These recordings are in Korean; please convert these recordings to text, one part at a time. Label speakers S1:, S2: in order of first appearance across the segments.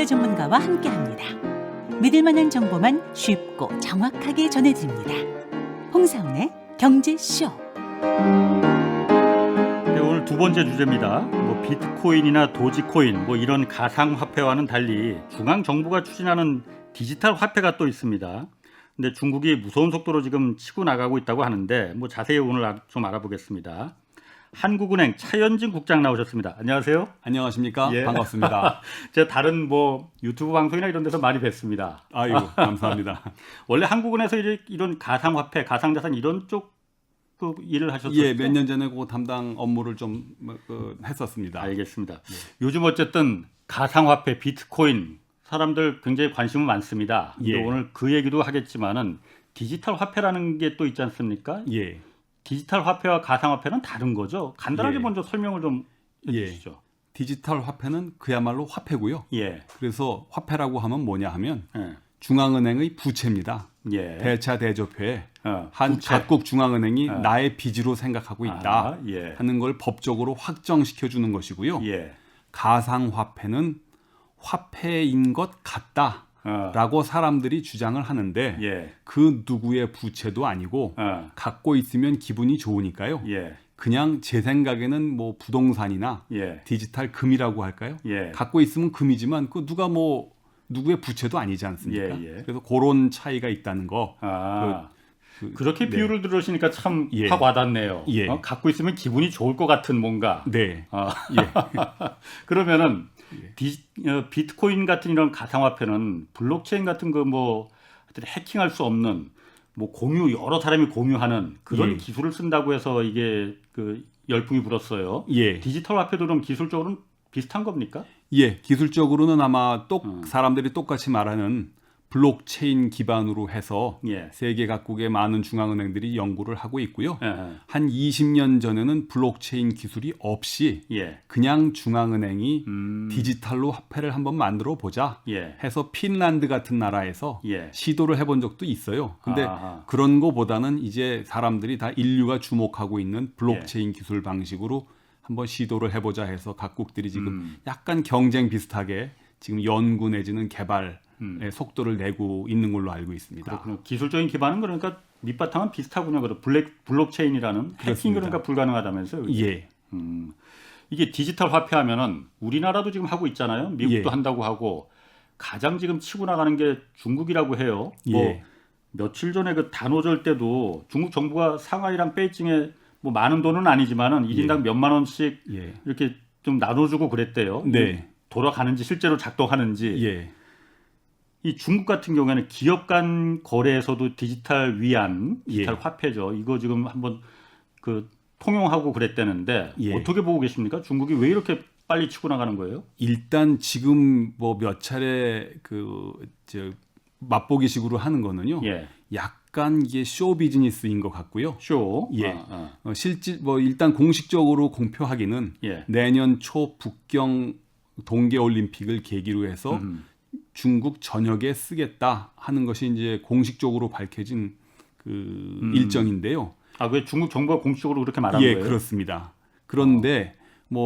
S1: 전문가와 함께합니다. 믿을 만한 정보만 쉽고 정확하게 전해드립니다. 홍사훈의 경제쇼.
S2: 네, 오늘 두 번째 주제입니다. 비트코인이나 도지코인 이런 가상화폐와는 달리 중앙정부가 추진하는 디지털 화폐가 또 있습니다. 근데 중국이 무서운 속도로 지금 치고 나가고 있다고 하는데 자세히 오늘 좀 알아보겠습니다. 한국은행 차현진 국장 나오셨습니다. 안녕하세요.
S3: 안녕하십니까?
S2: 예.
S3: 반갑습니다.
S2: 제가 다른 유튜브 방송이나 이런 데서 많이 뵀습니다.
S3: 아유, 감사합니다.
S2: 원래 한국은행에서 이런 가상화폐, 가상자산 이런 쪽 일을 하셨었죠?
S3: 예, 몇 년 전에 그 담당 업무를 좀 했었습니다.
S2: 알겠습니다. 요즘 어쨌든 가상화폐, 비트코인 사람들 굉장히 관심은 많습니다.
S3: 예.
S2: 오늘 그 얘기도 하겠지만은 디지털 화폐라는 게 또 있지 않습니까?
S3: 예.
S2: 디지털 화폐와 가상화폐는 다른 거죠. 간단하게
S3: 예.
S2: 먼저 설명을 좀 해주시죠.
S3: 디지털 화폐는 그야말로 화폐고요.
S2: 예.
S3: 그래서 화폐라고 하면 뭐냐 하면
S2: 예.
S3: 중앙은행의 부채입니다.
S2: 예.
S3: 대차 대조표에
S2: 부채.
S3: 각국 중앙은행이 나의 빚으로 생각하고 있다
S2: 예.
S3: 하는 걸 법적으로 확정시켜 주는 것이고요.
S2: 예.
S3: 가상화폐는 화폐인 것 같다. 라고 사람들이 주장을 하는데
S2: 예.
S3: 그 누구의 부채도 아니고 갖고 있으면 기분이 좋으니까요.
S2: 예.
S3: 그냥 제 생각에는 부동산이나
S2: 예.
S3: 디지털 금이라고 할까요?
S2: 예.
S3: 갖고 있으면 금이지만 그 누가 누구의 부채도 아니지 않습니까?
S2: 예, 예.
S3: 그래서 그런 차이가 있다는 거.
S2: 그렇게
S3: 네.
S2: 비유를 들으시니까 참
S3: 예.
S2: 확 와닿네요.
S3: 예.
S2: 갖고 있으면 기분이 좋을 것 같은 뭔가.
S3: 네.
S2: 예. 그러면은 비트코인 같은 이런 가상화폐는 블록체인 같은 하여튼 해킹할 수 없는 여러 사람이 공유하는 그런
S3: 예.
S2: 기술을 쓴다고 해서 이게 열풍이 불었어요.
S3: 예.
S2: 디지털 화폐도 좀 기술적으로는 비슷한 겁니까?
S3: 예, 기술적으로는 아마 사람들이 똑같이 말하는 블록체인 기반으로 해서
S2: 예.
S3: 세계 각국의 많은 중앙은행들이 연구를 하고 있고요.
S2: 예.
S3: 한 20년 전에는 블록체인 기술이 없이
S2: 예.
S3: 그냥 중앙은행이 디지털로 화폐를 한번 만들어 보자
S2: 예.
S3: 해서 핀란드 같은 나라에서
S2: 예.
S3: 시도를 해본 적도 있어요. 근데
S2: 아하.
S3: 그런 거보다는 이제 사람들이 다 인류가 주목하고 있는 블록체인 기술 방식으로 한번 시도를 해보자 해서 각국들이 지금 약간 경쟁 비슷하게 지금 연구 내지는 개발의 속도를 내고 있는 걸로 알고 있습니다.
S2: 그렇군요. 기술적인 기반은 그러니까 밑바탕은 비슷하군요. 블록체인이라는 해킹 그러니까 불가능하다면서요?
S3: 예.
S2: 이게 디지털 화폐하면은 우리나라도 지금 하고 있잖아요. 미국도
S3: 예.
S2: 한다고 하고 가장 지금 치고 나가는 게 중국이라고 해요.
S3: 예.
S2: 며칠 전에 단오절 때도 중국 정부가 상하이랑 베이징에 많은 돈은 아니지만은 1인당 몇만 원씩 이렇게 좀 나눠주고 그랬대요.
S3: 네.
S2: 돌아가는지 실제로 작동하는지.
S3: 예.
S2: 이 중국 같은 경우에는 기업 간 거래에서도 디지털 위안, 디지털 화폐죠. 이거 지금 한번 통용하고 그랬다는데 어떻게 보고 계십니까? 중국이 왜 이렇게 빨리 치고 나가는 거예요?
S3: 일단 지금 몇 차례 맛보기식으로 하는 거는요. 약간 이게 쇼 비즈니스인 것 같고요.
S2: 쇼.
S3: 예. 실질 일단 공식적으로 공표하기는 내년 초 북경 동계 올림픽을 계기로 해서 중국 전역에 쓰겠다 하는 것이 이제 공식적으로 밝혀진 일정인데요.
S2: 왜 중국 정부가 공식적으로 그렇게 말한
S3: 예,
S2: 거예요?
S3: 그렇습니다. 그런데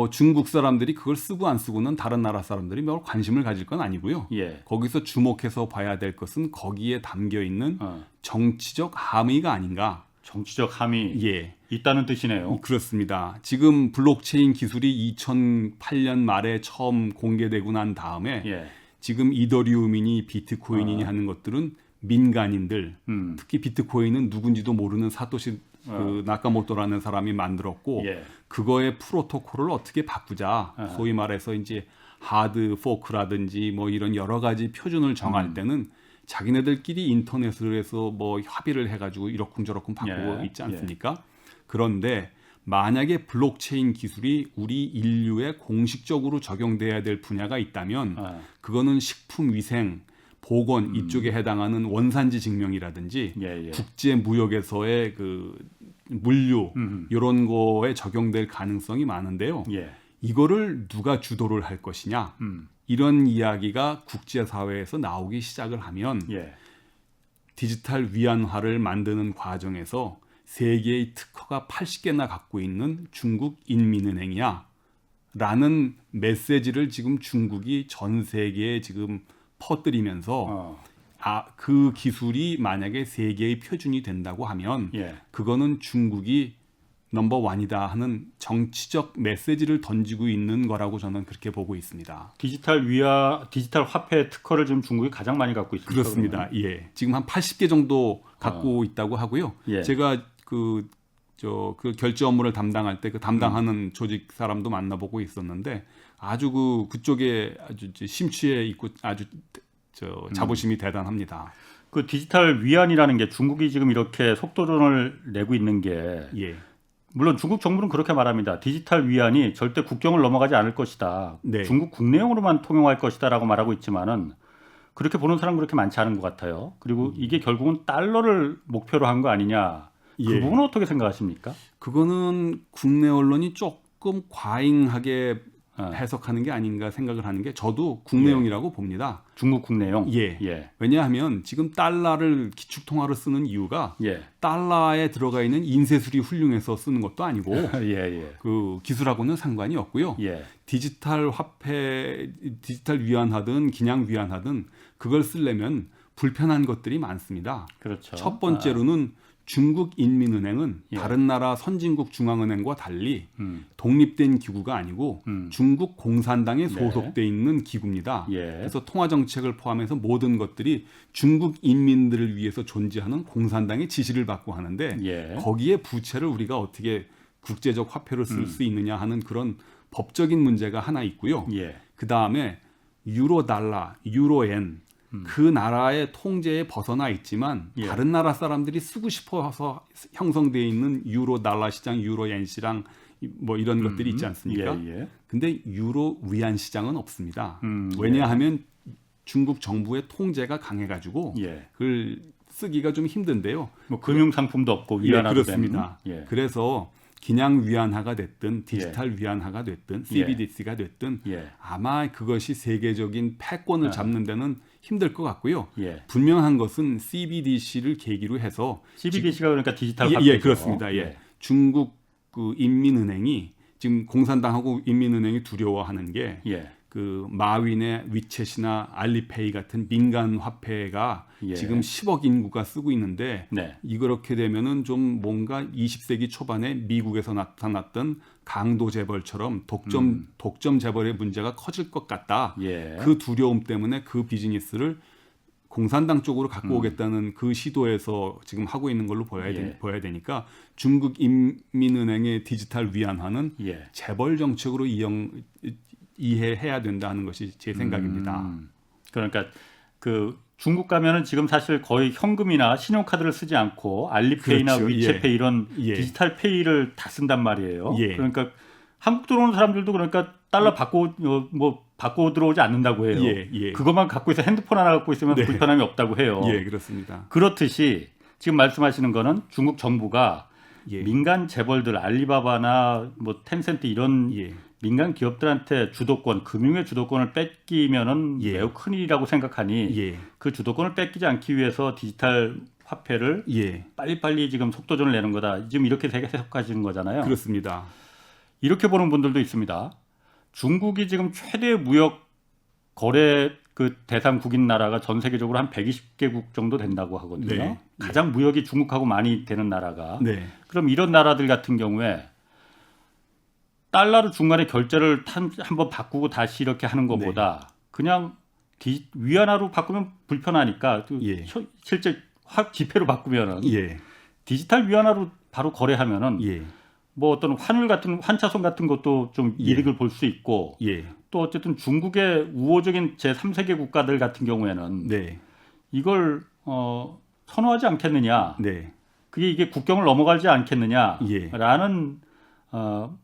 S3: 중국 사람들이 그걸 쓰고 안 쓰고는 다른 나라 사람들이 별 관심을 가질 건 아니고요. 거기서 주목해서 봐야 될 것은 거기에 담겨 있는 정치적 함의가 아닌가.
S2: 정치적 함의 있다는 뜻이네요.
S3: 그렇습니다. 지금 블록체인 기술이 2008년 말에 처음 공개되고 난 다음에 지금 이더리움이니 비트코인이니 하는 것들은 민간인들, 특히 비트코인은 누군지도 모르는 사토시 나카모토라는 사람이 만들었고 그거의 프로토콜을 어떻게 바꾸자. 소위 말해서 이제 하드 포크라든지 이런 여러 가지 표준을 정할 때는 자기네들끼리 인터넷으로 해서 협의를 해가지고 이러쿵저러쿵 바꾸고 있지 않습니까? 그런데 만약에 블록체인 기술이 우리 인류에 공식적으로 적용돼야 될 분야가 있다면 그거는 식품위생, 보건 이쪽에 해당하는 원산지 증명이라든지 국제 무역에서의 물류 이런 거에 적용될 가능성이 많은데요. 이거를 누가 주도를 할 것이냐 이런 이야기가 국제사회에서 나오기 시작을 하면 디지털 위안화를 만드는 과정에서 세계의 특허가 80개나 갖고 있는 중국 인민은행이야 라는 메시지를 지금 중국이 전 세계에 지금 퍼뜨리면서 그 기술이 만약에 세계의 표준이 된다고 하면 그거는 중국이 넘버원이다 하는 정치적 메시지를 던지고 있는 거라고 저는 그렇게 보고 있습니다.
S2: 디지털 화폐 특허를 지금 중국이 가장 많이 갖고 있습니다.
S3: 그렇습니다. 예, 지금 한 80개 정도 갖고 있다고 하고요. 제가 그 결제 업무를 담당할 때 그 담당하는 조직 사람도 만나보고 있었는데 아주 그쪽에 아주 심취해 있고 아주 자부심이 대단합니다.
S2: 그 디지털 위안이라는 게 중국이 지금 이렇게 속도전을 내고 있는 게 물론 중국 정부는 그렇게 말합니다. 디지털 위안이 절대 국경을 넘어가지 않을 것이다. 중국 국내용으로만 통용할 것이다라고 말하고 있지만은 그렇게 보는 사람 그렇게 많지 않은 것 같아요. 그리고 이게 결국은 달러를 목표로 한 거 아니냐. 그 부분은 어떻게 생각하십니까?
S3: 그거는 국내 언론이 조금 과잉하게 해석하는 게 아닌가 생각을 하는 게 저도 국내용이라고 봅니다.
S2: 중국 국내용?
S3: 왜냐하면 지금 달러를 기축통화로 쓰는 이유가 달러에 들어가 있는 인쇄술이 훌륭해서 쓰는 것도 아니고 그 기술하고는 상관이 없고요. 디지털 화폐, 디지털 위안하든 그냥 위안하든 그걸 쓰려면 불편한 것들이 많습니다.
S2: 그렇죠.
S3: 첫 번째로는 중국 인민은행은 다른 나라 선진국 중앙은행과 달리 독립된 기구가 아니고 중국 공산당에 소속돼 있는 기구입니다. 그래서 통화 정책을 포함해서 모든 것들이 중국 인민들을 위해서 존재하는 공산당의 지시를 받고 하는데 거기에 부채를 우리가 어떻게 국제적 화폐로 쓸 수 있느냐 하는 그런 법적인 문제가 하나 있고요. 그 다음에 유로 달러, 유로엔 그 나라의 통제에 벗어나 있지만 다른 나라 사람들이 쓰고 싶어서 형성되어 있는 유로 달러 시장, 유로엔 시장 뭐 이런 것들이 있지 않습니까? 근데 유로 위안 시장은 없습니다. 왜냐하면 중국 정부의 통제가 강해가지고 그걸 쓰기가 좀 힘든데요.
S2: 뭐 금융 상품도 없고 위안화도
S3: 그렇습니다. 그래서 그냥 위안화가 됐든 디지털 위안화가 됐든 CBDC가 됐든 아마 그것이 세계적인 패권을 잡는 데는 힘들 것 같고요. 분명한 것은 CBDC를 계기로 해서
S2: CBDC가 그러니까 디지털 화폐죠.
S3: 그렇습니다. 중국 그 인민은행이 지금 공산당하고 인민은행이 두려워하는 게 그 마윈의 위챗이나 알리페이 같은 민간 화폐가 지금 10억 인구가 쓰고 있는데 이렇게 되면은 좀 뭔가 20세기 초반에 미국에서 나타났던 강도 재벌처럼 독점 재벌의 문제가 커질 것 같다. 그 두려움 때문에 그 비즈니스를 공산당 쪽으로 갖고 오겠다는 그 시도에서 지금 하고 있는 걸로 보여야 되니까 중국 인민은행의 디지털 위안화는 재벌 정책으로 이해해야 된다는 것이 제 생각입니다.
S2: 그러니까 그 중국 가면은 지금 사실 거의 현금이나 신용카드를 쓰지 않고 알리페이나 위챗페이 이런 디지털 페이를 다 쓴단 말이에요. 그러니까 한국 들어오는 사람들도 그러니까 달러 바꿔 들어오지 않는다고 해요. 그것만 갖고 있어 핸드폰 하나 갖고 있으면 불편함이 없다고 해요.
S3: 그렇습니다.
S2: 그렇듯이 지금 말씀하시는 거는 중국 정부가 민간 재벌들 알리바바나 뭐 텐센트 이런 민간 기업들한테 주도권, 금융의 주도권을 뺏기면은 매우 큰일이라고 생각하니 그 주도권을 뺏기지 않기 위해서 디지털 화폐를 빨리빨리 지금 속도전을 내는 거다. 지금 이렇게 해석하시는 거잖아요.
S3: 그렇습니다.
S2: 이렇게 보는 분들도 있습니다. 중국이 지금 최대 무역 거래 그 대상국인 나라가 전 세계적으로 한 120개국 정도 된다고 하거든요. 가장 무역이 중국하고 많이 되는 나라가. 그럼 이런 나라들 같은 경우에 달러로 중간에 결제를 한번 바꾸고 다시 이렇게 하는 것보다 그냥 위안화로 바꾸면 불편하니까 실제 지폐로 바꾸면은 디지털 위안화로 바로 거래하면은 뭐 어떤 환율 같은 환차손 같은 것도 좀 이득을 볼 수 있고 또 어쨌든 중국의 우호적인 제3세계 국가들 같은 경우에는 이걸 선호하지 않겠느냐. 그게 이게 국경을 넘어가지 않겠느냐라는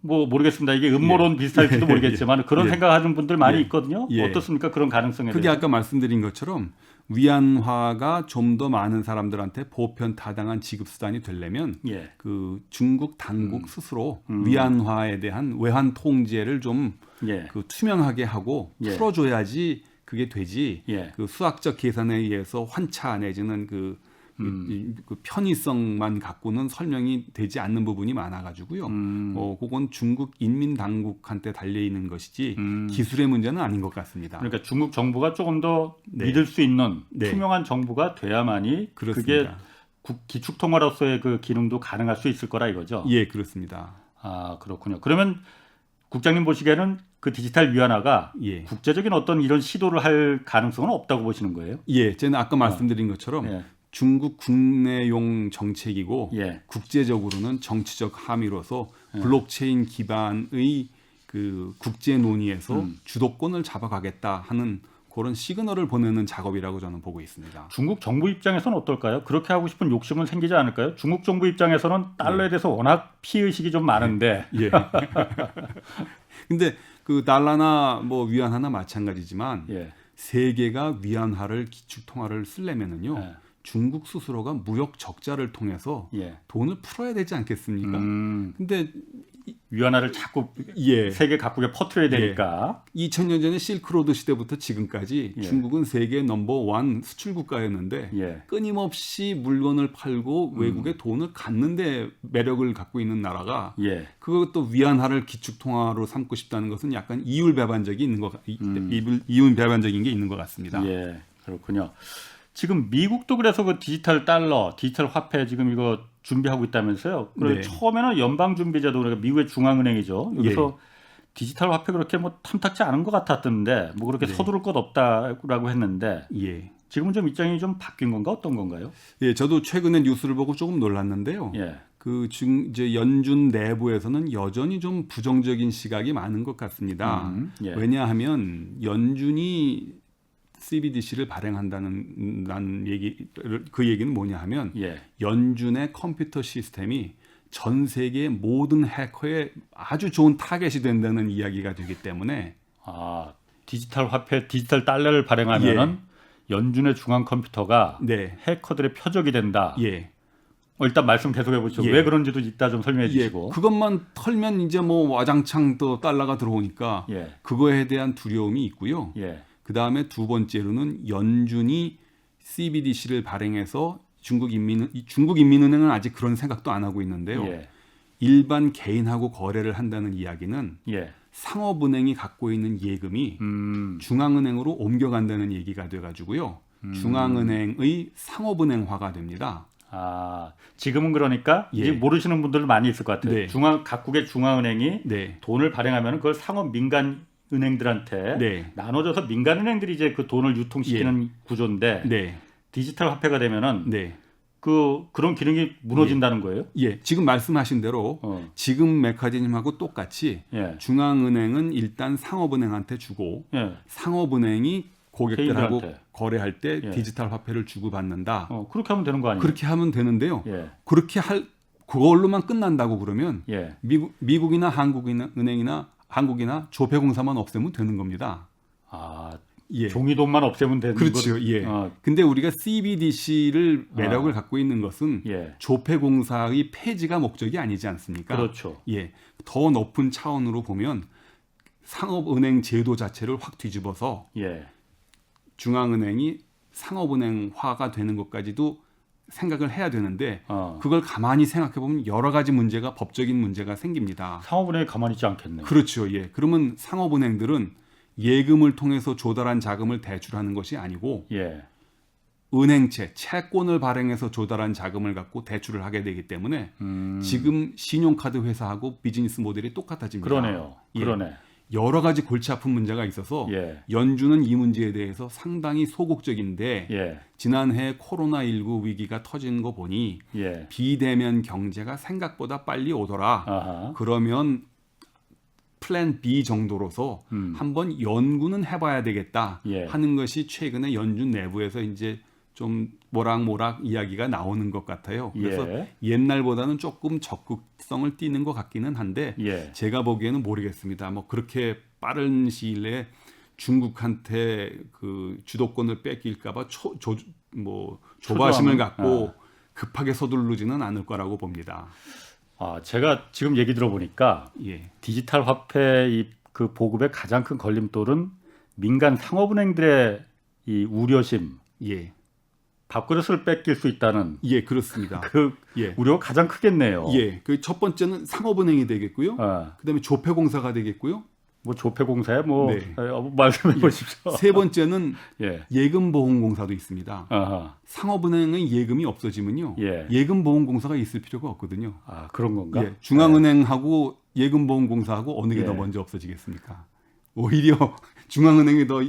S2: 뭐 모르겠습니다. 이게 음모론 비슷할지도 모르겠지만 그런 생각하는 분들 많이 있거든요. 어떻습니까? 그런 가능성에
S3: 그게
S2: 대해서.
S3: 아까 말씀드린 것처럼 위안화가 좀 더 많은 사람들한테 보편 타당한 지급 수단이 되려면 그 중국 당국 스스로 위안화에 대한 외환 통제를 좀 그 투명하게 하고 풀어줘야지 그게 되지. 그 수학적 계산에 의해서 환차 내지는 그 그 편의성만 갖고는 설명이 되지 않는 부분이 많아가지고요. 그건 중국 인민 당국한테 달려 있는 것이지 기술의 문제는 아닌 것 같습니다.
S2: 그러니까 중국 정부가 조금 더 믿을 수 있는 투명한 정부가 돼야만이
S3: 그렇습니다.
S2: 그게 기축통화로서의 그 기능도 가능할 수 있을 거라 이거죠.
S3: 예, 그렇습니다.
S2: 아, 그렇군요. 그러면 국장님 보시기에는 그 디지털 위안화가 국제적인 어떤 이런 시도를 할 가능성은 없다고 보시는 거예요?
S3: 예, 저는 아까 말씀드린 것처럼 중국 국내용 정책이고 국제적으로는 정치적 함의로서 블록체인 기반의 그 국제 논의에서 주도권을 잡아가겠다 하는 그런 시그널을 보내는 작업이라고 저는 보고 있습니다.
S2: 중국 정부 입장에서는 어떨까요? 그렇게 하고 싶은 욕심은 생기지 않을까요? 중국 정부 입장에서는 달러에 대해서 워낙 피의식이 좀 많은데.
S3: 근데 그 달러나 뭐 위안화나 마찬가지지만 세계가 위안화를 기축통화를 쓰려면은요. 중국 스스로가 무역 적자를 통해서 돈을 풀어야 되지 않겠습니까? 근데
S2: 위안화를 자꾸 세계 각국에 퍼뜨려야 되니까.
S3: 2000년 전에 실크로드 시대부터 지금까지 중국은 세계 넘버1 수출 국가였는데 끊임없이 물건을 팔고 외국에 돈을 갖는데 매력을 갖고 있는 나라가 그것도 위안화를 기축통화로 삼고 싶다는 것은 약간 이율배반적인 게 있는 것 같습니다.
S2: 예, 그렇군요. 지금 미국도 그래서 그 디지털 달러, 디지털 화폐 지금 이거 준비하고 있다면서요. 그리고 처음에는 연방준비제도 그러니까 미국의 중앙은행이죠. 여기서 디지털 화폐 그렇게 뭐 탐탁지 않은 것 같았던데 뭐 그렇게 서두를 것 없다라고 했는데 지금은 좀 입장이 좀 바뀐 건가 어떤 건가요?
S3: 예, 저도 최근에 뉴스를 보고 조금 놀랐는데요. 이제 연준 내부에서는 여전히 좀 부정적인 시각이 많은 것 같습니다. 왜냐하면 연준이 CBDC를 발행한다는 그 얘기는 뭐냐 하면 연준의 컴퓨터 시스템이 전 세계 모든 해커의 아주 좋은 타겟이 된다는 이야기가 되기 때문에
S2: 디지털 화폐, 디지털 달러를 발행하면은 연준의 중앙 컴퓨터가 해커들의 표적이 된다. 일단 말씀 계속해 보시죠. 왜 그런지도 이따 좀 설명해 주시고.
S3: 그것만 털면 이제 뭐 와장창 또 달러가 들어오니까 그거에 대한 두려움이 있고요. 그 다음에 두 번째로는 연준이 CBDC를 발행해서 중국 인민은행은 아직 그런 생각도 안 하고 있는데요. 일반 개인하고 거래를 한다는 이야기는 상업은행이 갖고 있는 예금이 중앙은행으로 옮겨간다는 얘기가 돼가지고요. 중앙은행의 상업은행화가 됩니다.
S2: 지금은 그러니까 이제 모르시는 분들 많이 있을 것 같아요. 각국의 중앙은행이 돈을 발행하면 그걸 상업 민간 은행들한테 나눠줘서 민간은행들이 이제 그 돈을 유통시키는 구조인데 디지털 화폐가 되면은 그런 기능이 무너진다는 거예요?
S3: 지금 말씀하신 대로 지금 메커니즘하고 똑같이 중앙은행은 일단 상업은행한테 주고 상업은행이 고객들하고 거래할 때 디지털 화폐를 주고받는다.
S2: 그렇게 하면 되는 거 아니에요?
S3: 그렇게 하면 되는데요. 그걸로만 끝난다고 그러면 미국이나 한국이나 조폐공사만 없애면 되는 겁니다.
S2: 종이돈만 없애면 되는 거죠.
S3: 그렇죠. 근데 우리가 CBDC를 매력을 갖고 있는 것은 조폐공사의 폐지가 목적이 아니지 않습니까?
S2: 그렇죠.
S3: 더 높은 차원으로 보면 상업은행 제도 자체를 확 뒤집어서 중앙은행이 상업은행화가 되는 것까지도 생각을 해야 되는데 그걸 가만히 생각해 보면 여러 가지 문제가 법적인 문제가 생깁니다.
S2: 상업은행이 가만히 있지 않겠네요.
S3: 그렇죠. 그러면 상업은행들은 예금을 통해서 조달한 자금을 대출하는 것이 아니고 은행채, 채권을 발행해서 조달한 자금을 갖고 대출을 하게 되기 때문에 지금 신용카드 회사하고 비즈니스 모델이 똑같아집니다.
S2: 그러네요. 그러네.
S3: 여러 가지 골치 아픈 문제가 있어서 연준은 이 문제에 대해서 상당히 소극적인데 지난해 코로나19 위기가 터진 거 보니 비대면 경제가 생각보다 빨리 오더라. 그러면 플랜 B 정도로서 한번 연구는 해봐야 되겠다 하는 것이 최근에 연준 내부에서 이제 좀 모락모락 이야기가 나오는 것 같아요. 그래서 옛날보다는 조금 적극성을 띠는 것 같기는 한데 제가 보기에는 모르겠습니다. 뭐 그렇게 빠른 시일 내에 중국한테 그 주도권을 뺏길까봐 조바심을 갖고 급하게 서두르지는 않을 거라고 봅니다.
S2: 제가 지금 얘기 들어보니까 디지털 화폐 그 보급의 가장 큰 걸림돌은 민간 상업은행들의 이 우려심, 밥그릇을 뺏길 수 있다는
S3: 예, 그렇습니다.
S2: 그
S3: 예.
S2: 우려가 가장 크겠네요.
S3: 예, 그 첫 번째는 상업은행이 되겠고요. 그다음에 조폐공사가 되겠고요.
S2: 뭐 조폐공사에 뭐
S3: 네.
S2: 말씀해
S3: 예.
S2: 보십시오.
S3: 세 번째는
S2: 예.
S3: 예금보험공사도 있습니다.
S2: 아하.
S3: 상업은행의 예금이 없어지면요,
S2: 예.
S3: 예금보험공사가 있을 필요가 없거든요.
S2: 아, 그런 건가?
S3: 예, 중앙은행하고 예금보험공사하고 어느 게 더
S2: 예.
S3: 먼저 없어지겠습니까? 오히려 중앙은행이 더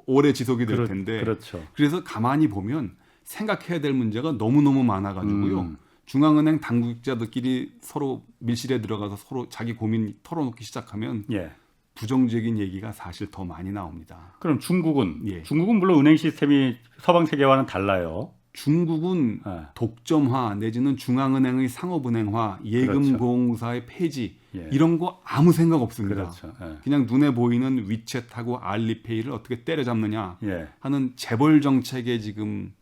S3: 오래 지속이 될 텐데.
S2: 그렇죠.
S3: 그래서 가만히 보면 생각해야 될 문제가 너무너무 많아가지고요. 중앙은행 당국자들끼리 서로 밀실에 들어가서 서로 자기 고민 털어놓기 시작하면
S2: 예.
S3: 부정적인 얘기가 사실 더 많이 나옵니다.
S2: 그럼 중국은
S3: 예.
S2: 중국은 물론 은행 시스템이 서방 세계와는 달라요.
S3: 중국은
S2: 예.
S3: 독점화 내지는 중앙은행의 상업은행화, 예금보험사의 폐지
S2: 예.
S3: 이런 거 아무 생각 없습니다.
S2: 그렇죠. 예.
S3: 그냥 눈에 보이는 위챗하고 알리페이를 어떻게 때려잡느냐
S2: 예.
S3: 하는 재벌 정책에 지금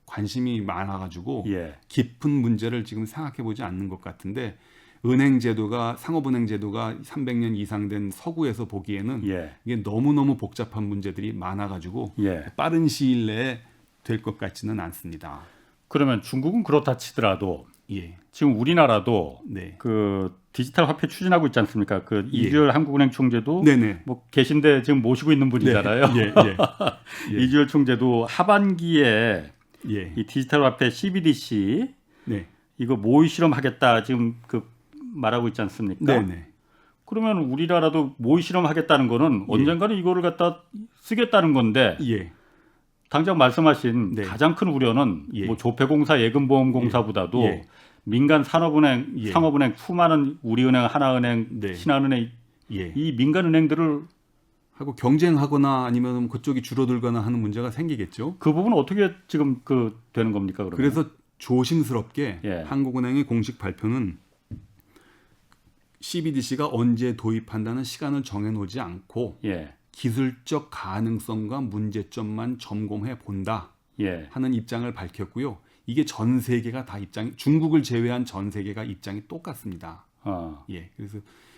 S3: 관심이 많아가지고
S2: 예.
S3: 깊은 문제를 지금 생각해보지 않는 것 같은데, 은행 제도가 상업은행 제도가 300년 이상 된 서구에서 보기에는
S2: 예.
S3: 이게 너무너무 복잡한 문제들이 많아가지고
S2: 예.
S3: 빠른 시일 내에 될 것 같지는 않습니다.
S2: 그러면 중국은 그렇다 치더라도
S3: 예,
S2: 지금 우리나라도
S3: 네,
S2: 그 디지털 화폐 추진하고 있지 않습니까? 그
S3: 예.
S2: 이주열 한국은행 총재도
S3: 네네,
S2: 뭐 계신데 지금 모시고 있는 분이잖아요.
S3: 네. 예, 예.
S2: 이주열 총재도 하반기에
S3: 예,
S2: 이 디지털 화폐 CBDC
S3: 네,
S2: 이거 모의 실험하겠다 지금 그 말하고 있지 않습니까?
S3: 네네,
S2: 그러면 우리나라도 모의 실험하겠다는 거는 언젠가는 이거를 갖다 쓰겠다는 건데
S3: 예,
S2: 당장 말씀하신
S3: 네.
S2: 가장 큰 우려는
S3: 예.
S2: 뭐 조폐공사, 예금보험공사보다도
S3: 예.
S2: 민간 산업은행,
S3: 예.
S2: 상업은행, 수많은 우리은행, 하나은행,
S3: 네.
S2: 신한은행
S3: 예.
S2: 이 민간은행들을
S3: 하고 경쟁하거나 아니면 그쪽이 줄어들거나 하는 문제가 생기겠죠.
S2: 그 부분은 어떻게 지금 그 되는 겁니까? 그러면?
S3: 그래서 조심스럽게
S2: 예.
S3: 한국은행의 공식 발표는 CBDC가 언제 도입한다는 시간을 정해놓지 않고
S2: 예.
S3: 기술적 가능성과 문제점만 점검해 본다
S2: 예.
S3: 하는 입장을 밝혔고요. 이게 전 세계가 다 입장이, 중국을 제외한 전 세계가 입장이 똑같습니다. 예, 그래서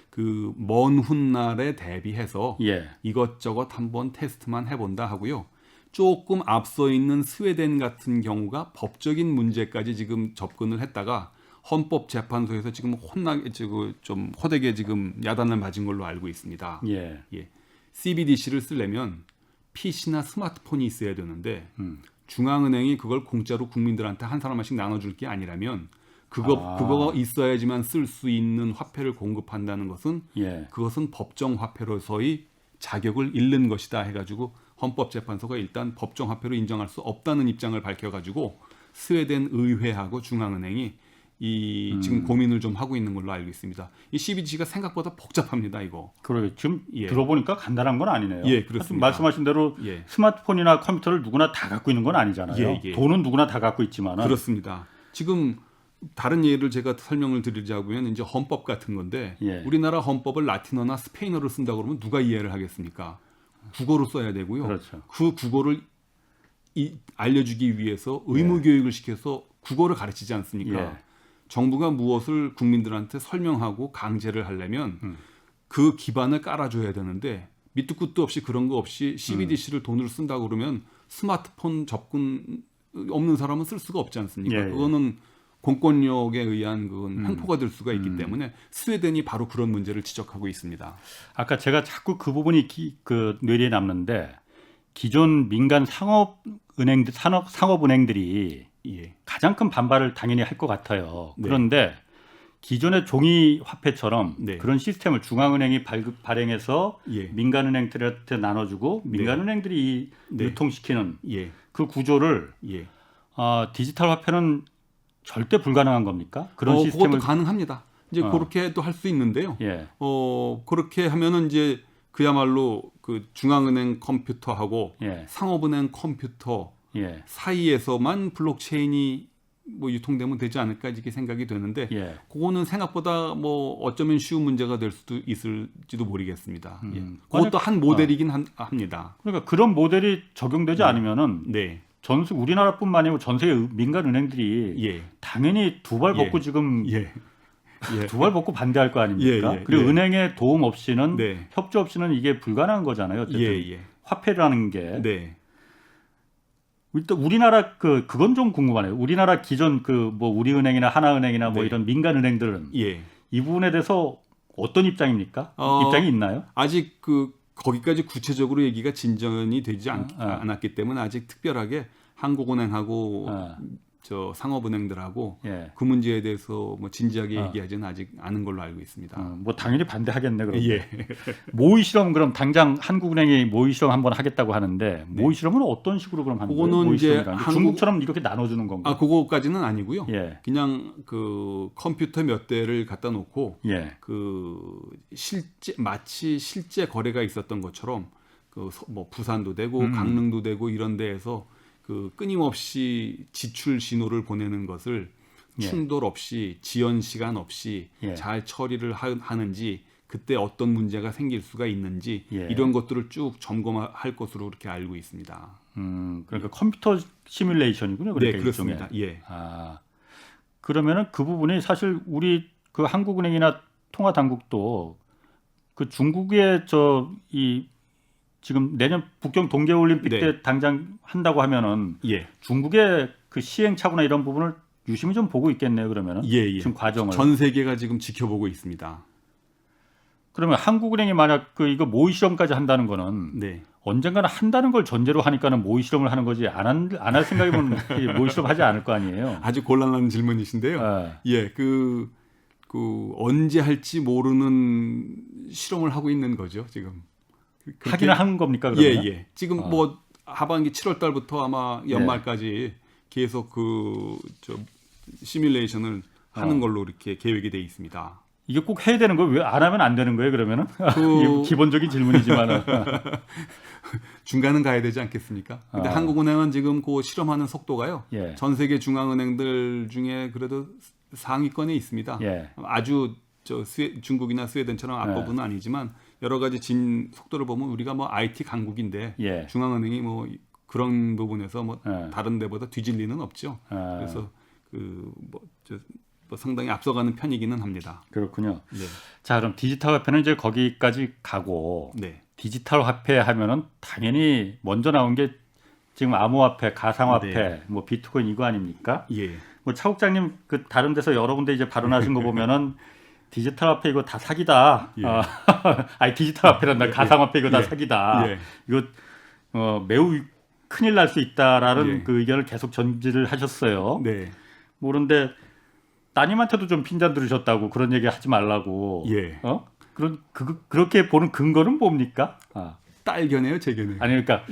S3: 그 먼 훗날에 대비해서
S2: 예.
S3: 이것저것 한번 테스트만 해본다 하고요. 조금 앞서 있는 스웨덴 같은 경우가 법적인 문제까지 지금 접근을 했다가 헌법재판소에서 지금 좀 호되게 지금 야단을 맞은 걸로 알고 있습니다.
S2: 예.
S3: 예. CBDC를 쓰려면 PC나 스마트폰이 있어야 되는데 중앙은행이 그걸 공짜로 국민들한테 한 사람씩 나눠줄 게 아니라면 그거 있어야지만 쓸 수 있는 화폐를 공급한다는 것은
S2: 예.
S3: 그것은 법정 화폐로서의 자격을 잃는 것이다 해가지고 헌법재판소가 일단 법정 화폐로 인정할 수 없다는 입장을 밝혀가지고 스웨덴 의회하고 중앙은행이 지금 고민을 좀 하고 있는 걸로 알고 있습니다. 이 CBDC가 생각보다 복잡합니다, 이거.
S2: 그러게 지금
S3: 예.
S2: 들어보니까 간단한 건 아니네요.
S3: 예, 그렇습니다.
S2: 말씀하신 대로
S3: 예.
S2: 스마트폰이나 컴퓨터를 누구나 다 갖고 있는 건 아니잖아요.
S3: 예, 예.
S2: 돈은 누구나 다 갖고 있지만은
S3: 그렇습니다. 지금 다른 예를 제가 설명을 드리자면 이제 헌법 같은 건데
S2: 예.
S3: 우리나라 헌법을 라틴어나 스페인어로 쓴다고 그러면 누가 이해를 하겠습니까? 국어로 써야 되고요.
S2: 그렇죠.
S3: 그 국어를 알려주기 위해서 의무 교육을 시켜서 국어를 가르치지 않습니까?
S2: 예.
S3: 정부가 무엇을 국민들한테 설명하고 강제를 하려면 그 기반을 깔아줘야 되는데 밑도 끝도 없이 그런 거 없이 CBDC를 돈으로 쓴다고 그러면 스마트폰 접근 없는 사람은 쓸 수가 없지 않습니까?
S2: 예, 예.
S3: 그거는 공권력에 의한 그건 횡포가 될 수가 있기 때문에 스웨덴이 바로 그런 문제를 지적하고 있습니다.
S2: 아까 제가 자꾸 그 부분이 그 뇌리에 남는데 기존 민간 상업은행들이
S3: 예.
S2: 가장 큰 반발을 당연히 할 것 같아요.
S3: 네.
S2: 그런데 기존의 종이 화폐처럼
S3: 네.
S2: 그런 시스템을 중앙은행이 발행해서
S3: 예.
S2: 민간은행들한테 나눠주고 민간은행들이
S3: 네.
S2: 유통시키는
S3: 예.
S2: 그 구조를
S3: 예.
S2: 디지털 화폐는 절대 불가능한 겁니까? 그런 시스템을
S3: 그것도 가능합니다. 이제 그렇게도 할 수 있는데요.
S2: 예.
S3: 그렇게 하면은 이제 그야말로 그 중앙은행 컴퓨터하고
S2: 예.
S3: 상업은행 컴퓨터
S2: 예.
S3: 사이에서만 블록체인이 뭐 유통되면 되지 않을까 이렇게 생각이 되는데
S2: 예.
S3: 그거는 생각보다 뭐 어쩌면 쉬운 문제가 될 수도 있을지도 모르겠습니다. 예.
S2: 만약-
S3: 그것도 한 모델이긴 합니다.
S2: 그러니까 그런 모델이 적용되지 않으면은
S3: 네.
S2: 우리나라뿐만 아니고 전 세계 민간 은행들이
S3: 예.
S2: 당연히 두 발
S3: 예.
S2: 벗고 지금
S3: 예. 예.
S2: 두 발 벗고 반대할 거 아닙니까?
S3: 예, 예,
S2: 그리고
S3: 예.
S2: 은행의 도움 없이는
S3: 네.
S2: 협조 없이는 이게 불가능한 거잖아요. 어쨌든
S3: 예, 예.
S2: 화폐라는 게
S3: 네.
S2: 일단 우리나라 그건 좀 궁금하네요. 우리나라 기존 뭐 우리은행이나 하나은행이나 뭐
S3: 네.
S2: 이런 민간 은행들은
S3: 예.
S2: 이 부분에 대해서 어떤 입장입니까? 입장이 있나요?
S3: 아직 거기까지 구체적으로 얘기가 진전이 되지 않았기 때문에 아직 특별하게 한국은행하고 저 상업은행들하고
S2: 예.
S3: 그 문제에 대해서 뭐 진지하게 얘기하지는 아직 않은 걸로 알고 있습니다.
S2: 뭐 당연히 반대하겠네 그럼.
S3: 예.
S2: 모의 실험 그럼 당장 한국은행이 모의 실험 한번 하겠다고 하는데 모의 실험은 어떤 식으로 그럼 하는 거예요?
S3: 그거는 이제
S2: 중국처럼 이렇게 나눠주는 건가요?
S3: 그거까지는 아니고요.
S2: 예.
S3: 그냥 컴퓨터 몇 대를 갖다 놓고
S2: 예.
S3: 마치 실제 거래가 있었던 것처럼 뭐 부산도 되고 강릉도 되고 이런 데에서 끊임없이 지출 신호를 보내는 것을 충돌 없이 지연 시간 없이 잘 처리를 하는지 그때 어떤 문제가 생길 수가 있는지 이런 것들을 쭉 점검할 것으로 그렇게 알고 있습니다.
S2: 그러니까 컴퓨터 시뮬레이션이군요. 그러니까
S3: 네, 그렇습니다.
S2: 일종의.
S3: 예.
S2: 그러면은 그 부분이 사실 우리 한국은행이나 통화당국도 중국의 지금 내년 북경 동계올림픽 때 당장 한다고 하면은 중국의 시행착오나 이런 부분을 유심히 좀 보고 있겠네요. 그러면은 지금 과정을
S3: 전 세계가 지금 지켜보고 있습니다.
S2: 그러면 한국은행이 만약 이거 모의 실험까지 한다는 거는 언젠가는 한다는 걸 전제로 하니까는 모의 실험을 하는 거지 안 할 생각이면 모의 실험 하지 않을 거 아니에요.
S3: 아주 곤란한 질문이신데요. 언제 할지 모르는 실험을 하고 있는 거죠 지금.
S2: 하기는 하는 겁니까? 그러면?
S3: 예. 지금 뭐 하반기 7월 달부터 아마 연말까지 계속 시뮬레이션을 하는 걸로 이렇게 계획이 돼 있습니다.
S2: 이게 꼭 해야 되는 거예요? 왜 안 하면 안 되는 거예요? 그러면은 이게 기본적인 질문이지만은
S3: 중간은 가야 되지 않겠습니까? 근데 한국은행은 지금 실험하는 속도가요. 전 세계 중앙은행들 중에 그래도 상위권에 있습니다. 아주 중국이나 스웨덴처럼 앞부분은 아니지만 여러 가지 속도를 보면 우리가 뭐 IT 강국인데 중앙은행이 뭐 그런 부분에서 뭐 다른 데보다 뒤질 리는 없죠. 그래서 상당히 앞서가는 편이기는 합니다.
S2: 그렇군요. 자, 그럼 디지털 화폐는 이제 거기까지 가고 디지털 화폐 하면은 당연히 먼저 나온 게 지금 암호화폐, 가상화폐, 뭐 비트코인 이거 아닙니까? 뭐 차국장님 다른 데서 여러 군데 이제 발언하신 거 보면은 디지털 화폐 이거 다 사기다. 아니 디지털 화폐란다. 가상화폐 이거 다 사기다. 이거 매우 큰일 날 수 있다라는 의견을 계속 전지를 하셨어요. 모르는데 따님한테도 좀 핀잔 들으셨다고 그런 얘기 하지 말라고. 그렇게 보는 근거는 뭡니까?
S3: 딸 견해요, 제 견해.
S2: 아니 그러니까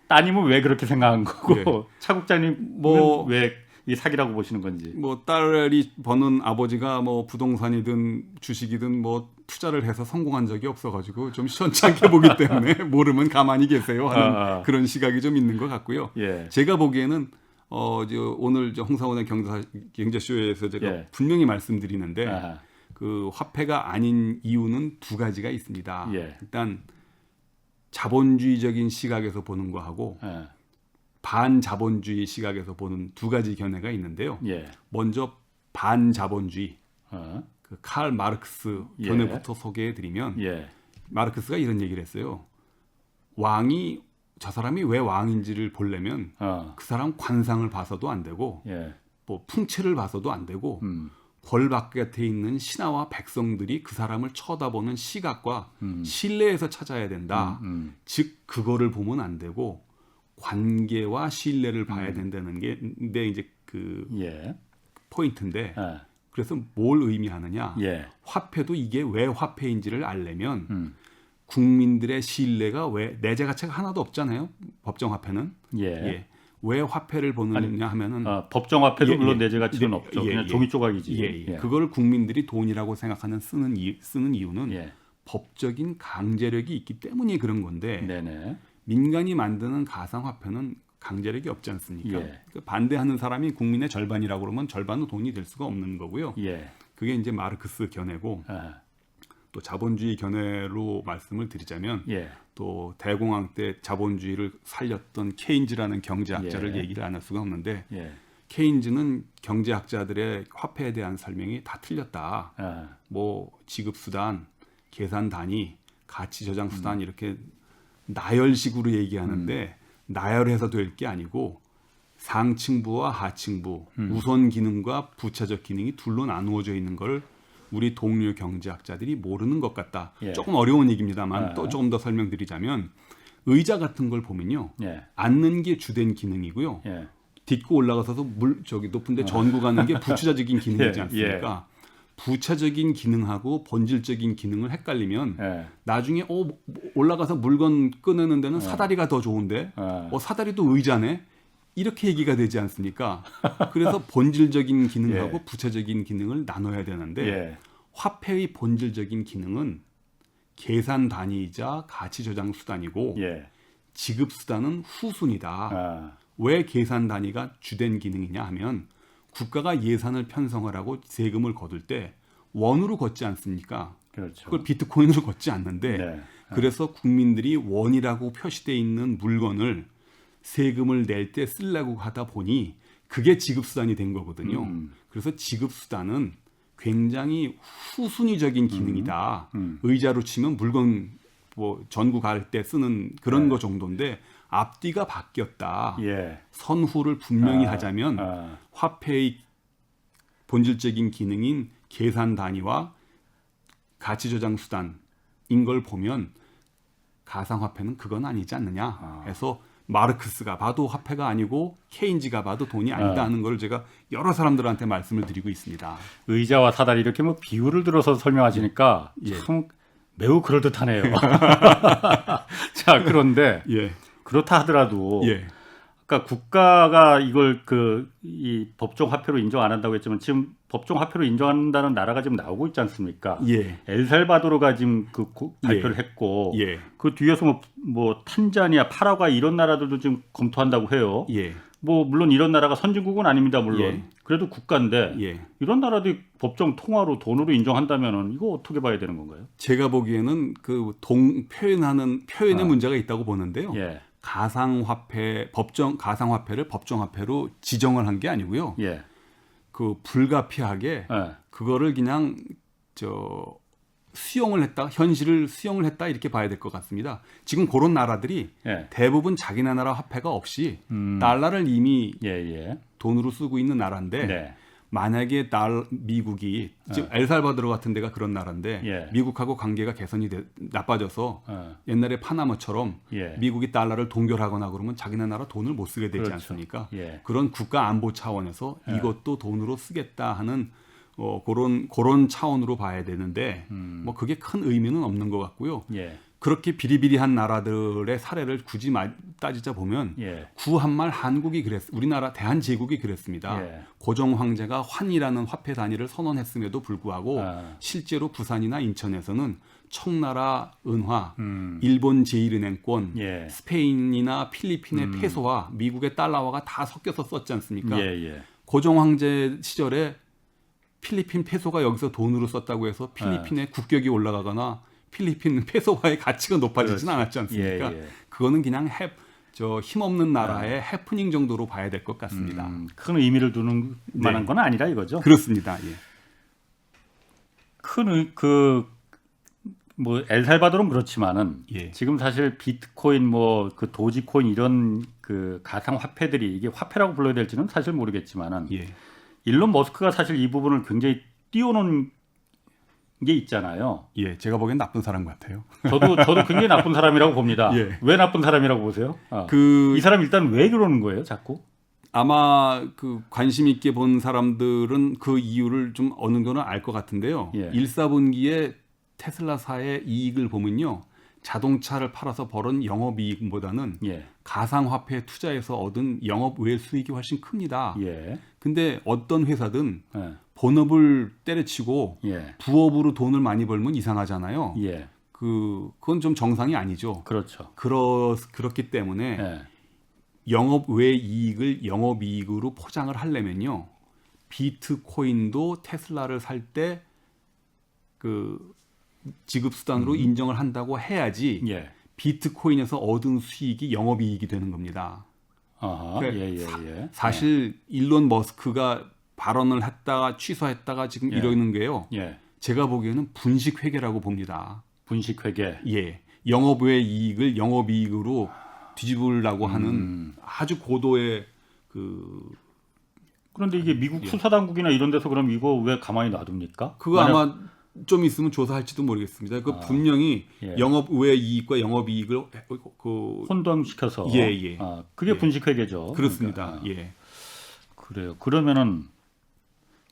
S2: 따님은 왜 그렇게 생각한 거고 차국장님은 왜 이 사기라고 보시는 건지.
S3: 뭐 딸이 버는 아버지가 뭐 부동산이든 주식이든 뭐 투자를 해서 성공한 적이 없어가지고 좀 시원찮게 보기 때문에 모르면 가만히 계세요 하는 그런 시각이 좀 있는 것 같고요. 제가 보기에는 오늘 홍사원의 경제쇼에서 제가 분명히 말씀드리는데 화폐가 아닌 이유는 두 가지가 있습니다. 일단 자본주의적인 시각에서 보는 거하고 반자본주의 시각에서 보는 두 가지 견해가 있는데요. 먼저 반자본주의, 칼 마르크스 견해부터 소개해드리면 마르크스가 이런 얘기를 했어요. 저 사람이 왜 왕인지를 보려면 그 사람 관상을 봐서도 안 되고 뭐 풍채를 봐서도 안 되고 벌 바깥에 있는 신하와 백성들이 그 사람을 쳐다보는 시각과 신뢰에서 찾아야 된다. 즉 그거를 보면 안 되고 관계와 신뢰를 봐야 된다는 게 근데 이제 포인트인데 그래서 뭘 의미하느냐? 화폐도 이게 왜 화폐인지를 알려면 국민들의 신뢰가 왜 내재 가치가 하나도 없잖아요. 법정 화폐는 왜 화폐를 보느냐 하면은
S2: 법정 화폐도 물론 내재 가치는 없죠. 그냥 종이 조각이지.
S3: 그걸 국민들이 돈이라고 생각하는 쓰는 이유는 법적인 강제력이 있기 때문이 그런 건데. 민간이 만드는 가상화폐는 강제력이 없지 않습니까? 그러니까 반대하는 사람이 국민의 절반이라고 그러면 절반은 돈이 될 수가 없는 거고요. 그게 이제 마르크스 견해고 또 자본주의 견해로 말씀을 드리자면 또 대공황 때 자본주의를 살렸던 케인즈라는 경제학자를 얘기를 안 할 수가 없는데 케인즈는 경제학자들의 화폐에 대한 설명이 다 틀렸다. 뭐 지급수단, 계산 단위, 가치 저장 수단 이렇게 나열식으로 얘기하는데 나열해서 될 게 아니고 상층부와 하층부, 우선 기능과 부차적 기능이 둘로 나누어져 있는 걸 우리 동료 경제학자들이 모르는 것 같다.
S2: 예.
S3: 조금 어려운 얘기입니다만 또 조금 더 설명드리자면 의자 같은 걸 보면요.
S2: 예.
S3: 앉는 게 주된 기능이고요.
S2: 예.
S3: 딛고 올라가서서 저기 높은데 전구 가는 게 부차적인 기능이지
S2: 예.
S3: 않습니까? 부차적인 기능하고 본질적인 기능을 헷갈리면
S2: 예.
S3: 나중에 올라가서 물건 꺼내는 데는 사다리가 더 좋은데 사다리도 의자네? 이렇게 얘기가 되지 않습니까? 그래서 본질적인 기능하고
S2: 예.
S3: 부차적인 기능을 나눠야 되는데
S2: 예.
S3: 화폐의 본질적인 기능은 계산 단위이자 가치 저장 수단이고
S2: 예.
S3: 지급 수단은 후순이다.
S2: 아.
S3: 왜 계산 단위가 주된 기능이냐 하면 국가가 예산을 편성을 하고 세금을 거둘 때 원으로 걷지 않습니까?
S2: 그렇죠.
S3: 그걸 비트코인으로 걷지 않는데
S2: 네.
S3: 그래서 국민들이 원이라고 표시되어 있는 물건을 세금을 낼 때 쓰려고 하다 보니 그게 지급수단이 된 거거든요. 그래서 지급수단은 굉장히 후순위적인 기능이다. 의자로 치면 물건 뭐 전구 갈 때 쓰는 그런
S2: 네.
S3: 거 정도인데 앞뒤가 바뀌었다.
S2: 예.
S3: 선후를 분명히 하자면 화폐의 본질적인 기능인 계산 단위와 가치 저장 수단인 걸 보면 가상화폐는 그건 아니지 않느냐 해서 마르크스가 봐도 화폐가 아니고 케인즈가 봐도 돈이 아니다 하는 걸 제가 여러 사람들한테 말씀을 드리고 있습니다.
S2: 의자와 사다리 이렇게 뭐 비유를 들어서 설명하시니까
S3: 예.
S2: 참 매우 그럴듯하네요. 자, 그런데
S3: 예.
S2: 그렇다 하더라도
S3: 예.
S2: 그러니까 국가가 이걸 이 법정 화폐로 인정 안 한다고 했지만 지금 법정 화폐로 인정한다는 나라가 지금 나오고 있지 않습니까?
S3: 예.
S2: 엘살바도르가 지금 발표를
S3: 예.
S2: 했고
S3: 예.
S2: 그 뒤에서 뭐 탄자니아, 파라과이 이런 나라들도 지금 검토한다고 해요.
S3: 예.
S2: 뭐 물론 이런 나라가 선진국은 아닙니다. 물론
S3: 예.
S2: 그래도 국가인데
S3: 예.
S2: 이런 나라들이 법정 통화로 돈으로 인정한다면은 이거 어떻게 봐야 되는 건가요?
S3: 제가 보기에는 그 표현의 문제가 있다고 보는데요.
S2: 예.
S3: 가상화폐를 법정화폐로 지정을 한 게 아니고요.
S2: 예.
S3: 그 불가피하게
S2: 예.
S3: 그거를 그냥 현실을 수용을 했다 이렇게 봐야 될 것 같습니다. 지금 그런 나라들이
S2: 예.
S3: 대부분 자기네 나라 화폐가 없이 달러를 이미
S2: 예.
S3: 돈으로 쓰고 있는 나라인데
S2: 네.
S3: 만약에 미국이 지금 엘살바도르 같은 데가 그런 나라인데
S2: 예.
S3: 미국하고 관계가 개선이 나빠져서 옛날에 파나마처럼
S2: 예.
S3: 미국이 달러를 동결하거나 그러면 자기네 나라 돈을 못 쓰게 되지
S2: 그렇죠.
S3: 않습니까?
S2: 예.
S3: 그런 국가 안보 차원에서 이것도 돈으로 쓰겠다 하는 그런 차원으로 봐야 되는데 뭐 그게 큰 의미는 없는 것 같고요.
S2: 예.
S3: 그렇게 비리비리한 나라들의 사례를 굳이 따지자 보면
S2: 예.
S3: 구한말 한국이 우리나라 대한제국이 그랬습니다.
S2: 예.
S3: 고종 황제가 환이라는 화폐 단위를 선언했음에도 불구하고 실제로 부산이나 인천에서는 청나라 은화, 일본 제1은행권,
S2: 예.
S3: 스페인이나 필리핀의 페소와 미국의 달러화가 다 섞여서 썼지 않습니까?
S2: 예.
S3: 고종 황제 시절에 필리핀 페소가 여기서 돈으로 썼다고 해서 필리핀의 국격이 올라가거나 필리핀 페소화의 가치가 높아지진 않았지 않습니까?
S2: 예.
S3: 그거는 그냥 힘없는 나라의 해프닝 정도로 봐야 될 것 같습니다.
S2: 큰 의미를 두는 만한 건 아니라 이거죠.
S3: 그렇습니다. 예.
S2: 뭐 엘살바도르는 그렇지만은
S3: 예.
S2: 지금 사실 비트코인 뭐 그 도지코인 이런 그 가상 화폐들이 이게 화폐라고 불러야 될지는 사실 모르겠지만은
S3: 예.
S2: 일론 머스크가 사실 이 부분을 굉장히 띄워놓은 게 있잖아요.
S3: 예, 제가 보기엔 나쁜 사람 같아요.
S2: 저도 굉장히 나쁜 사람이라고 봅니다.
S3: 예.
S2: 왜 나쁜 사람이라고 보세요? 이 사람 일단 왜 그러는 거예요, 자꾸?
S3: 아마 그 관심 있게 본 사람들은 그 이유를 좀 어느 정도는 알 것 같은데요.
S2: 예.
S3: 1사분기에 테슬라사의 이익을 보면요. 자동차를 팔아서 벌은 영업이익보다는
S2: 예.
S3: 가상화폐에 투자해서 얻은 영업 외 수익이 훨씬 큽니다.
S2: 예.
S3: 근데 어떤 회사든
S2: 예.
S3: 본업을 때려치고
S2: 예.
S3: 부업으로 돈을 많이 벌면 이상하잖아요.
S2: 예.
S3: 그건 좀 정상이 아니죠.
S2: 그렇죠.
S3: 그렇기 때문에
S2: 예.
S3: 영업 외 이익을 영업이익으로 포장을 하려면요. 비트코인도 테슬라를 살 때 그 지급 수단으로 인정을 한다고 해야지
S2: 예.
S3: 비트코인에서 얻은 수익이 영업이익이 되는 겁니다.
S2: 아하.
S3: 그러니까
S2: 예.
S3: 사실 일론 머스크가 발언을 했다가 취소했다가 지금
S2: 예.
S3: 이러는 게요.
S2: 예.
S3: 제가 보기에는 분식회계라고 봅니다.
S2: 분식회계.
S3: 예. 영업 외 이익을 영업이익으로 뒤집으려고 하는 아주 고도의 그
S2: 그런데 이게 미국 수사당국이나 이런 데서 그럼 이거 왜 가만히 놔둡니까?
S3: 그거 아마 좀 있으면 조사할지도 모르겠습니다. 그 분명히 영업 외 이익과 영업 이익을
S2: 혼동시켜서 그게 분식회계죠.
S3: 그렇습니다.
S2: 그러니까. 그래요. 그러면은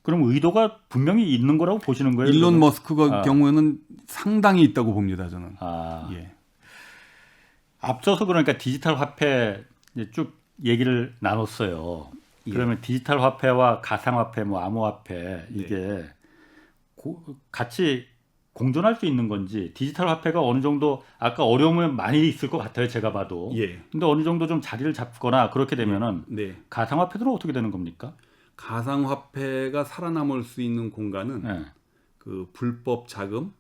S2: 그럼 의도가 분명히 있는 거라고 보시는 거예요?
S3: 일론 머스크 경우에는 상당히 있다고 봅니다. 저는.
S2: 앞서서 그러니까 디지털 화폐 이제 쭉 얘기를 나눴어요. 그러면 디지털 화폐와 가상화폐, 뭐 암호화폐 이게 같이 공존할 수 있는 건지, 디지털 화폐가 어느 정도 아까 어려움은 많이 있을 것 같아요. 제가 봐도. 근데 어느 정도 좀 자리를 잡거나 그렇게 되면은 가상화폐들은 어떻게 되는 겁니까?
S3: 가상화폐가 살아남을 수 있는 공간은 그 불법 자금,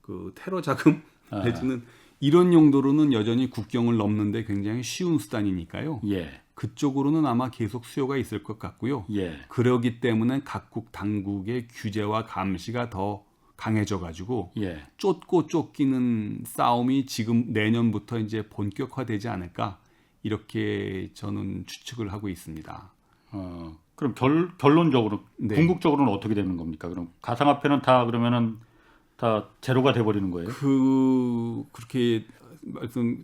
S3: 그 테러 자금 내지는 이런 용도로는 여전히 국경을 넘는데 굉장히 쉬운 수단이니까요. 그쪽으로는 아마 계속 수요가 있을 것 같고요. 그러기 때문에 각국 당국의 규제와 감시가 더 강해져 가지고 쫓고 쫓기는 싸움이 지금 내년부터 이제 본격화되지 않을까 이렇게 저는 추측을 하고 있습니다.
S2: 그럼 결론적으로 궁극적으로는 어떻게 되는 겁니까? 그럼 가상화폐는 다 그러면은 다 제로가 돼 버리는 거예요?
S3: 그렇게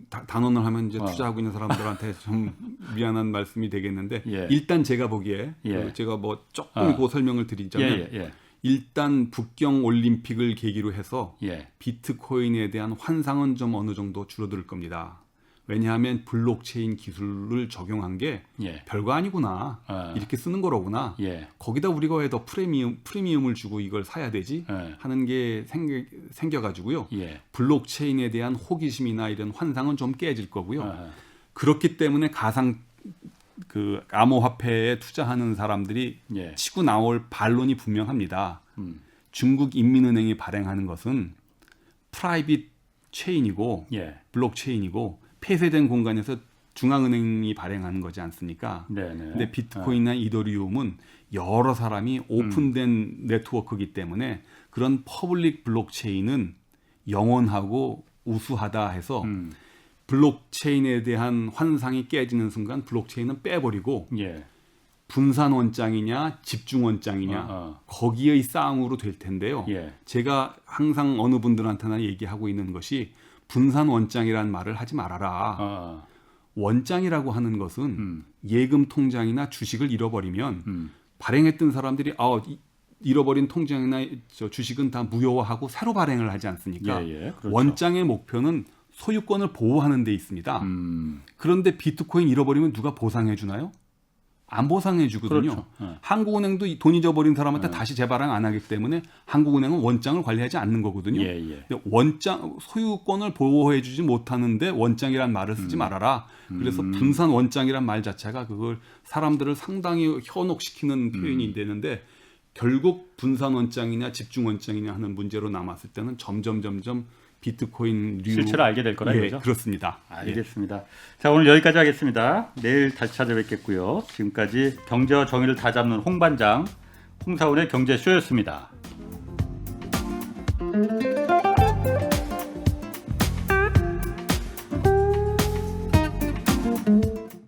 S3: 단언을 하면 이제 투자하고 있는 사람들한테 좀 미안한 말씀이 되겠는데 일단 제가 보기에 제가 뭐 조금 그 설명을 드리자면 일단 북경 올림픽을 계기로 해서 비트코인에 대한 환상은 좀 어느 정도 줄어들 겁니다. 왜냐하면 블록체인 기술을 적용한 게 별거 아니구나. 이렇게 쓰는 거로구나. 거기다 우리가 왜 더 프리미엄을 주고 이걸 사야 되지? 하는 게 생겨가지고요. 블록체인에 대한 호기심이나 이런 환상은 좀 깨질 거고요. 그렇기 때문에 암호화폐에 투자하는 사람들이 치고 나올 반론이 분명합니다. 중국 인민은행이 발행하는 것은 프라이빗 체인이고 블록체인이고 폐쇄된 공간에서 중앙은행이 발행하는 거지 않습니까? 근데 비트코인이나 이더리움은 여러 사람이 오픈된 네트워크이기 때문에 그런 퍼블릭 블록체인은 영원하고 우수하다 해서 블록체인에 대한 환상이 깨지는 순간 블록체인은 빼버리고 분산 원장이냐 집중 원장이냐 거기의 싸움으로 될 텐데요. 제가 항상 어느 분들한테나 얘기하고 있는 것이 분산 원장이라는 말을 하지 말아라. 원장이라고 하는 것은 예금 통장이나 주식을 잃어버리면 발행했던 사람들이 잃어버린 통장이나 주식은 다 무효화하고 새로 발행을 하지 않습니까? 그렇죠. 원장의 목표는 소유권을 보호하는 데 있습니다. 그런데 비트코인 잃어버리면 누가 보상해 주나요? 안 보상해 주거든요. 한국은행도 돈 잊어버린 사람한테 다시 재발행 안 하기 때문에 한국은행은 원장을 관리하지 않는 거거든요. 근데 소유권을 보호해 주지 못하는데 원장이란 말을 쓰지 말아라. 그래서 분산 원장이란 말 자체가 그걸 사람들을 상당히 현혹시키는 표현이 되는데 결국 분산 원장이냐 집중 원장이냐 하는 문제로 남았을 때는 점점 비트코인
S2: 실체를 알게 될 거라 이거죠?
S3: 그렇습니다.
S2: 알겠습니다. 자, 오늘 여기까지 하겠습니다. 내일 다시 찾아뵙겠고요. 지금까지 경제와 정의를 다잡는 홍반장 홍사훈의 경제쇼였습니다.